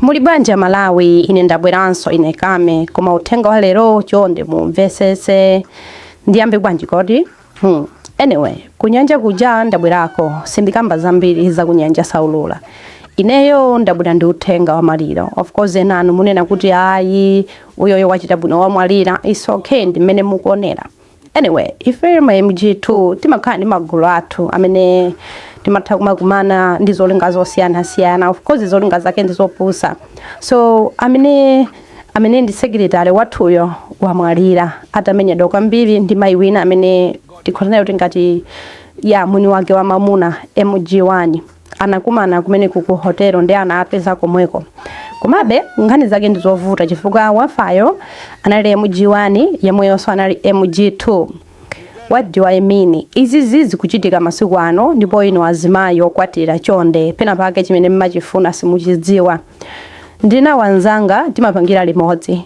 Muli banja Malawi ine ndabweranso ine kame koma uthenga wa lero chonde mumvesese ndiyambe bwanji kodi. Anyway, kunyanja kuja ndabwerako sindikamba zambiri za kunyanja saulula. Ineyo ndabwera ndi uthenga wa maliro. Of course enanu munena kuti ayi uyoyo wachita bwino wa mwalira. It's okay ndimene mukuonera. Anyway, ife ma MG2 timakhala ndi magulu athu amene timatha kumakumana ndi zolinga zosiyana. Of course zolinga zake ndizopusa. So amene ndi secretary wathuyo wamwalira atamenyedwa kwambiri ndi mayi wina amene tikhona kuti ngati ya mwini wake wa mamuna MG1 anakumana kumene ku hotel ndi anapeza komweko. Komabe nkhani zake ndizovuta chifukwa wafayo anali MG1 yemweyonso anali MG2. What do I mean? Izi zizi kuchitika masiku ano ndipo ino azimayi okwatira chonde pena pake chimene mmachifuna simuchidziwa. Ndina wanzanga timapangira limodzi.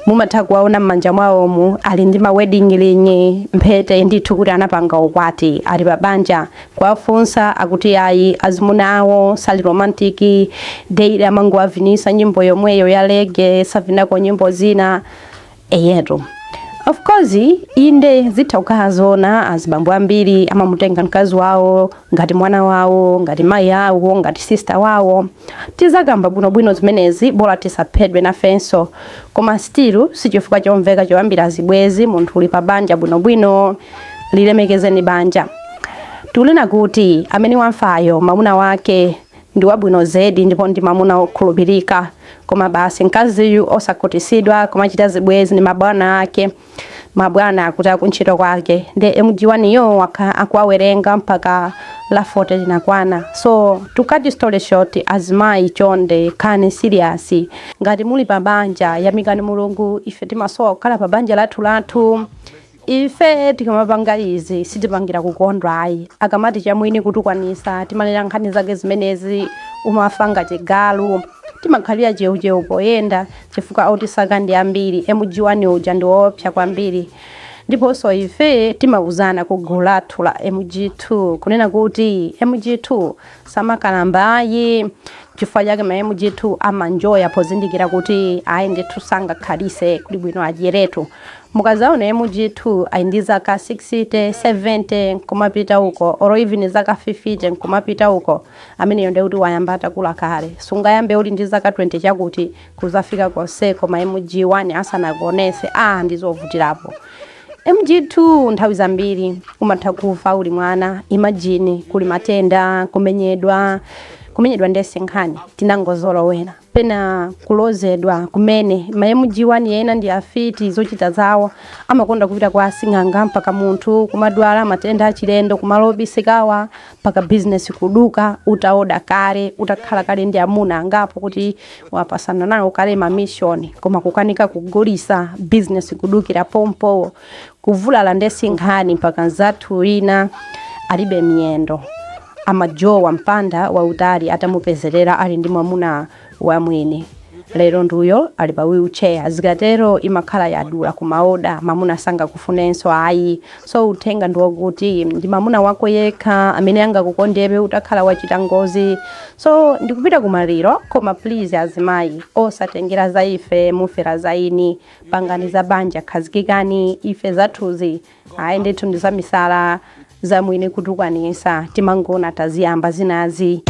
Mumatha kuwaona m'manja mwawomu ali ndi ma wedding ring mphete ndithu kuti anapanga ukwati ali pabanja kwafunsa akuti ayi azimuna awo sali romantic daily amango avinisa nyimbo yomweyo ya reggae savinako nyimbo zina eyeto. Of course inde zitauka zona azibambo ambiri amamutenga mkazi wawo ngati mwana wawo ngati mayi awo ngati sister wawo tizagamba bwino zimenezi bola tisaphedwe na fenso koma still sichifukwa chomveka choambira zibwezi munthu uli pa banja bwino lilemekezeni banja. Tulina kuti amene wamfayo mamuna wake ndi wabwino zedi ndipo ndi mamuna okhulupirika koma basi mkaziyu osakutisidwa koma chita zibwezi ni mabwana ake mabwana akuta kunchito kwake ndi MG1 yo akwawerenga mpaka la 40 linakwana. So tukati story short azimayi chonde kani serious ngati muli pabanja yamikani Mulungu ife timasowa kukhala pabanja lathu ife tikamapanga izi sitipangira kukondwa ayi akamati chamwini kutukwanisa timalera nkhani zake zimenezi umafanga chigalu timakhalira cheu poyenda chifukwa autisaka ndi ambiri MG1 uja ndi opsa kwambiri ndipo so ife timauzana ku gulu lathu la MG2 kunena kuti MG2 samakalamba ayi chifukwa chake ma MG2 amanjoya pozindikira kuti ayi ndithu sanga khalise kuli bwino ajeretu. Mukazaona MG2 aindi zaka 60 70 kumapita uko or even zaka 50 kumapita uko amene yonde kuti wayambata kula kale sungayambe uli ndi zaka 20 chakuti kuzafika konseko ma MG1 asanakuonese ndizovutirapo. MG2 nthawi zambiri umatha kufa uli mwana imagine kuli matenda kumenyedwa ndese nkhani tinangozolowera pena kulozedwa kumene ma MG1 yena ndi afiti zochita zawo amakonda kupita kwa asing'anga mpaka munthu kumadwala matenda achilendo kumalobisikawa mpaka business kuduka utaoda kale utakhala kale ndi amuna angapo kuti wapasana nawo kale ma mission koma kukanika kugulisa business kudukira pompo kuvulala ndese nkhani mpaka zathu ina alibe miyendo amajowa mpanda wa utali atamupezerera ali ndi mwamuna wa mwini. Lero nduyo ali pa wheelchair zikatero imakhala yadula kumaoda mamuna sanga kufunenso ayi. So uthenga ndiwokuti ndi mamuna wako yekha amene angakukondebe utakhala wachita ngozi. So ndikupita kumaliro koma please azimayi osatengera za ife mufera za ini pangani za banja khazikikani ife zathuzi ndithu ndizamisala za mwini kutukwanisa timangona taziyamba zinazi.